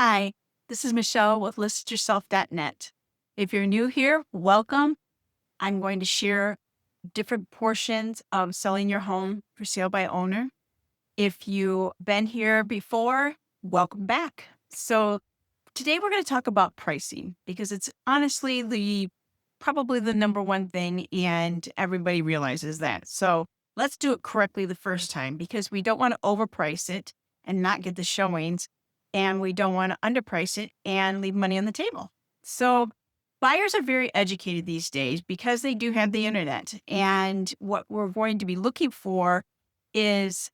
Hi, this is Michelle with listityourself.net. If you're new here, welcome. I'm going to share different portions of selling your home for sale by owner. If you've been here before, welcome back. So today we're going to talk about pricing because it's honestly probably the number one thing and everybody realizes that. So let's do it correctly the first time because we don't want to overprice it and not get the showings, and we don't want to underprice it and leave money on the table. So buyers are very educated these days because they do have the internet. And what we're going to be looking for is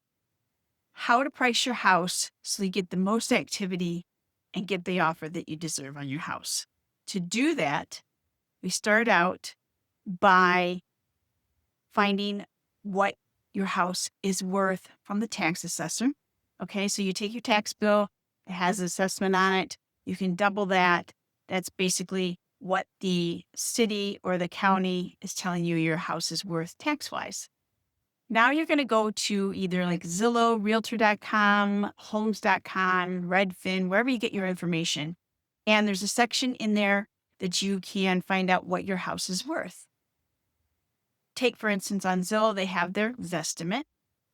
how to price your house so you get the most activity and get the offer that you deserve on your house. To do that, we start out by finding what your house is worth from the tax assessor. Okay, so you take your tax bill, it has an assessment on it. You can double that. That's basically what the city or the county is telling you your house is worth tax-wise. Now you're going to go to either like Zillow, Realtor.com, Homes.com, Redfin, wherever you get your information. And there's a section in there that you can find out what your house is worth. Take, for instance, on Zillow, they have their Zestimate,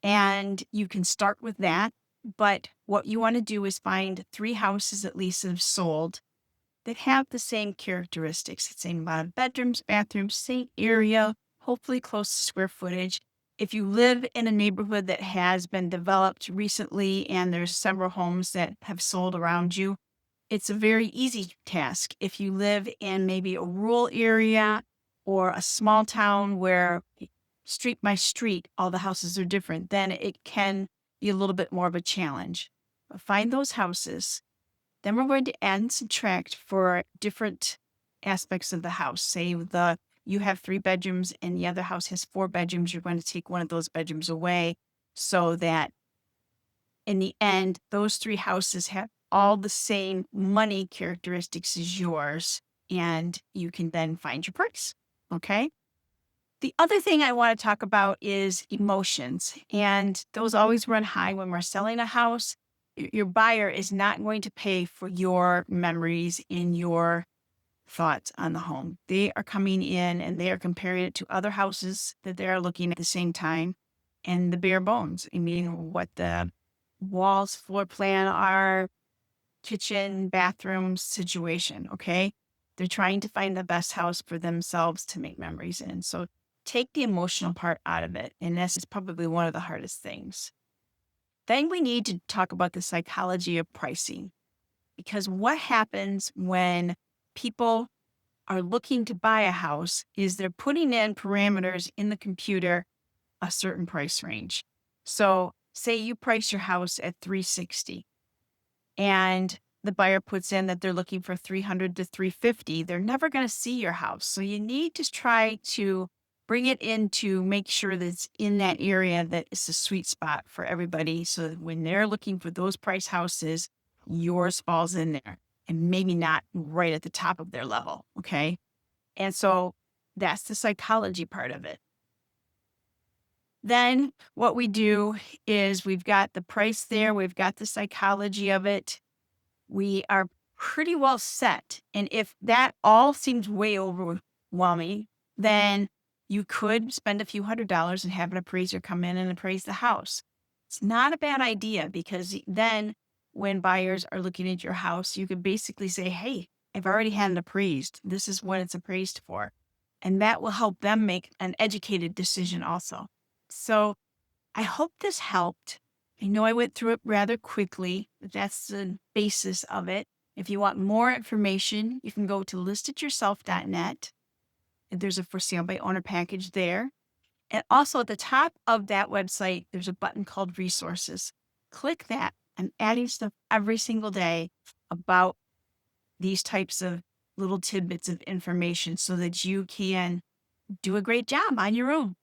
and you can start with that. But what you want to do is find 3 houses at least that have sold that have the same characteristics, the same amount of bedrooms, bathrooms, same area, hopefully close to square footage. If you live in a neighborhood that has been developed recently and there's several homes that have sold around you, it's a very easy task. If you live in maybe a rural area or a small town where street by street, all the houses are different, then it can be a little bit more of a challenge. But find those houses. Then we're going to add and subtract for different aspects of the house. Say you have 3 bedrooms and the other house has 4 bedrooms. You're going to take one of those bedrooms away so that in the end, those 3 houses have all the same money characteristics as yours, and you can then find your price. Okay. The other thing I want to talk about is emotions, and those always run high when we're selling a house. Your buyer is not going to pay for your memories and your thoughts on the home. They are coming in and they are comparing it to other houses that they are looking at the same time, and the bare bones. I mean, what the walls, floor plan are, kitchen, bathroom situation. Okay. They're trying to find the best house for themselves to make memories in. So take the emotional part out of it. And this is probably one of the hardest things. Then we need to talk about the psychology of pricing, because what happens when people are looking to buy a house is they're putting in parameters in the computer, a certain price range. So say you price your house at 360 and the buyer puts in that they're looking for 300 to 350, they're never going to see your house. So you need to try to bring it in to make sure that it's in that area that is a sweet spot for everybody. So that when they're looking for those price houses, yours falls in there and maybe not right at the top of their level. Okay. And so that's the psychology part of it. Then what we do is we've got the price there. We've got the psychology of it. We are pretty well set. And if that all seems way overwhelming, then you could spend a few $100s and have an appraiser come in and appraise the house. It's not a bad idea because then when buyers are looking at your house, you could basically say, hey, I've already had it appraised. This is what it's appraised for. And that will help them make an educated decision also. So I hope this helped. I know I went through it rather quickly, but that's the basis of it. If you want more information, you can go to listityourself.net. There's a for sale by owner package there. And also at the top of that website, there's a button called resources. Click that. I'm adding stuff every single day about these types of little tidbits of information so that you can do a great job on your own.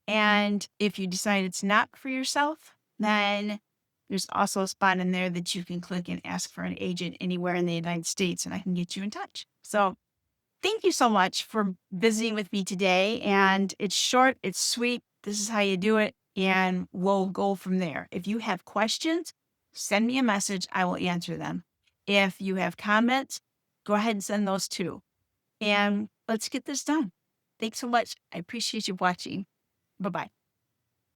And if you decide it's not for yourself, then there's also a spot in there that you can click and ask for an agent anywhere in the United States, and I can get you in touch. So thank you so much for visiting with me today. And it's short, it's sweet. This is how you do it. And we'll go from there. If you have questions, send me a message. I will answer them. If you have comments, go ahead and send those too. And let's get this done. Thanks so much. I appreciate you watching. Bye-bye.